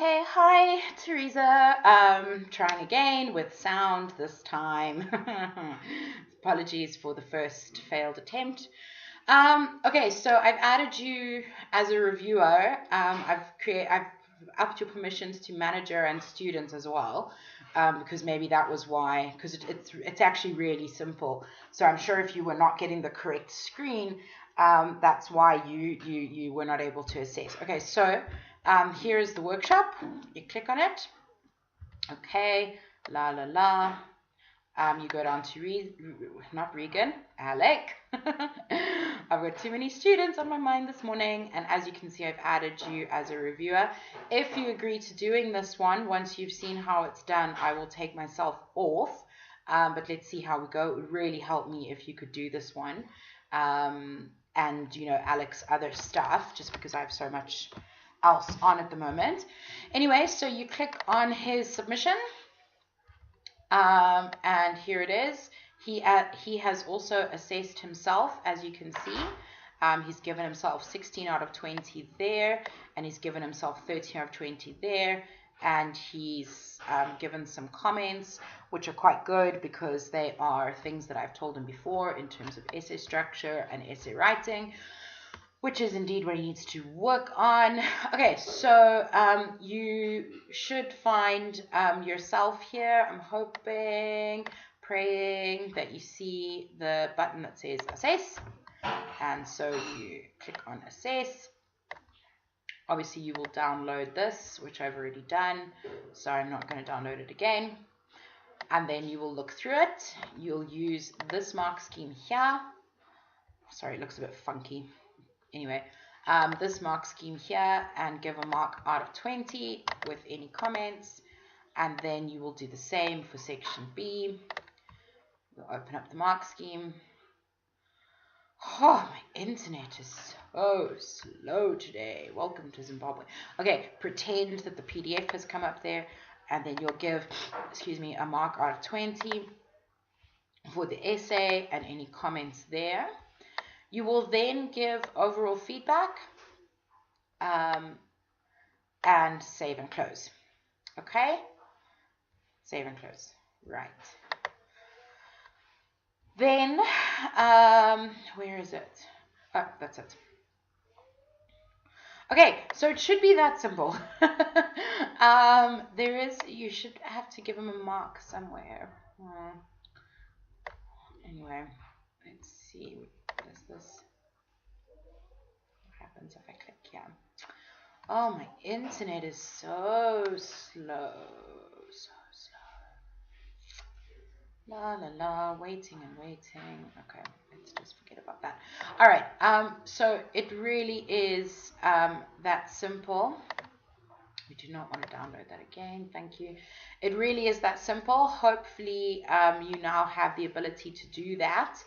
Okay, hi, Teresa. Trying again with sound this time. Apologies for the first failed attempt. Okay, so I've added you as a reviewer. I've upped your permissions to manager and students as well, because maybe that was why. Because it's actually really simple. So I'm sure if you were not getting the correct screen, that's why you were not able to assess. Okay, so here's the workshop. You click on it. Okay, la la la. You go down to not Regan, Alec. I've got too many students on my mind this morning, and as you can see, I've added you as a reviewer. If you agree to doing this one, once you've seen how it's done, I will take myself off. But let's see how we go. It would really help me if you could do this one. And, you know, Alec's other stuff, just because I have so much else on at the moment. Anyway, so you click on his submission. And here it is. He has also assessed himself, as you can see. He's given himself 16 out of 20 there, and he's given himself 13 out of 20 there, and he's given some comments, which are quite good because they are things that I've told him before in terms of essay structure and essay writing, which is indeed what he needs to work on. Okay, so you should find yourself here. I'm hoping, praying that you see the button that says assess. And so you click on assess. Obviously, you will download this, which I've already done, so I'm not going to download it again. And then you will look through it. You'll use this mark scheme here. Sorry, it looks a bit funky. Anyway, this mark scheme here, and give a mark out of 20 with any comments, and then you will do the same for section B. We'll open up the mark scheme. Oh, my internet is so slow today. Welcome to Zimbabwe. Okay, pretend that the PDF has come up there, and then you'll give, a mark out of 20 for the essay and any comments there. You will then give overall feedback and save and close. Okay? Save and close. Right. Then, where is it? Oh, that's it. Okay, so it should be that simple. You should have to give them a mark somewhere. Anyway, let's see. What is this? What happens if I click here? Oh, my internet is so slow. So slow. La la la, waiting and waiting. Okay, let's just forget about that. All right, so it really is that simple. We do not want to download that again. Thank you. It really is that simple. Hopefully, you now have the ability to do that.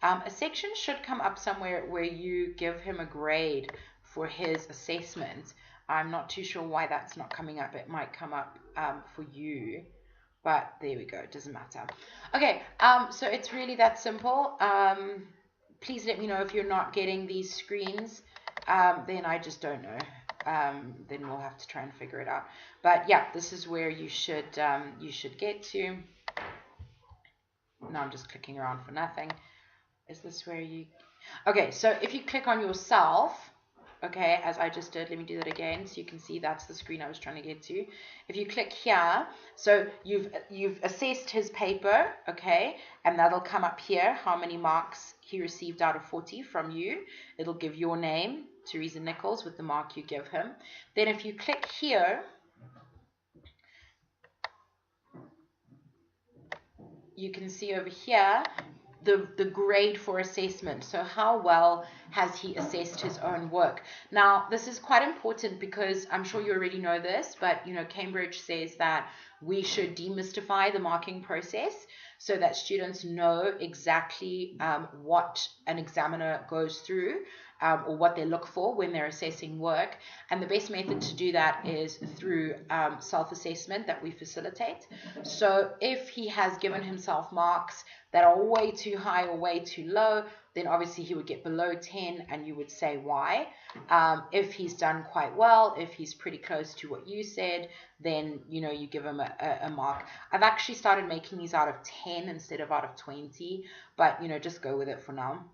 A section should come up somewhere where you give him a grade for his assessment. I'm not too sure why that's not coming up. It might come up for you, but there we go. It doesn't matter. Okay, so it's really that simple. Please let me know if you're not getting these screens. Then I just don't know. Then we'll have to try and figure it out. But yeah, this is where you should get to. No, I'm just clicking around for nothing. Is this where you... Okay, so if you click on yourself, okay, as I just did, let me do that again so you can see that's the screen I was trying to get to. If you click here, so you've assessed his paper, okay, and that'll come up here, how many marks he received out of 40 from you. It'll give your name, Teresa Nichols, with the mark you give him. Then if you click here, you can see over here the grade for assessment. So how well has he assessed his own work? Now, this is quite important because I'm sure you already know this, but you know, Cambridge says that we should demystify the marking process so that students know exactly what an examiner goes through or what they look for when they're assessing work. And the best method to do that is through self-assessment that we facilitate. So if he has given himself marks that are way too high or way too low, then obviously he would get below 10 and you would say why. If he's done quite well, if he's pretty close to what you said, then, you know, you give him a mark. I've actually started making these out of 10 instead of out of 20, but, you know, just go with it for now.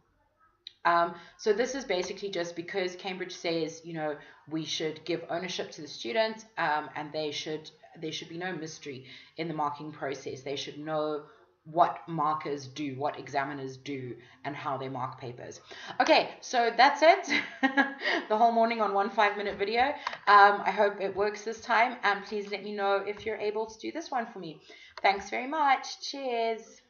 So this is basically just because Cambridge says, you know, we should give ownership to the student, and there should be no mystery in the marking process. They should know what markers do, what examiners do, and how they mark papers. Okay, so that's it. The whole morning on one 5-minute video. I hope it works this time, and please let me know if you're able to do this one for me. Thanks very much. Cheers.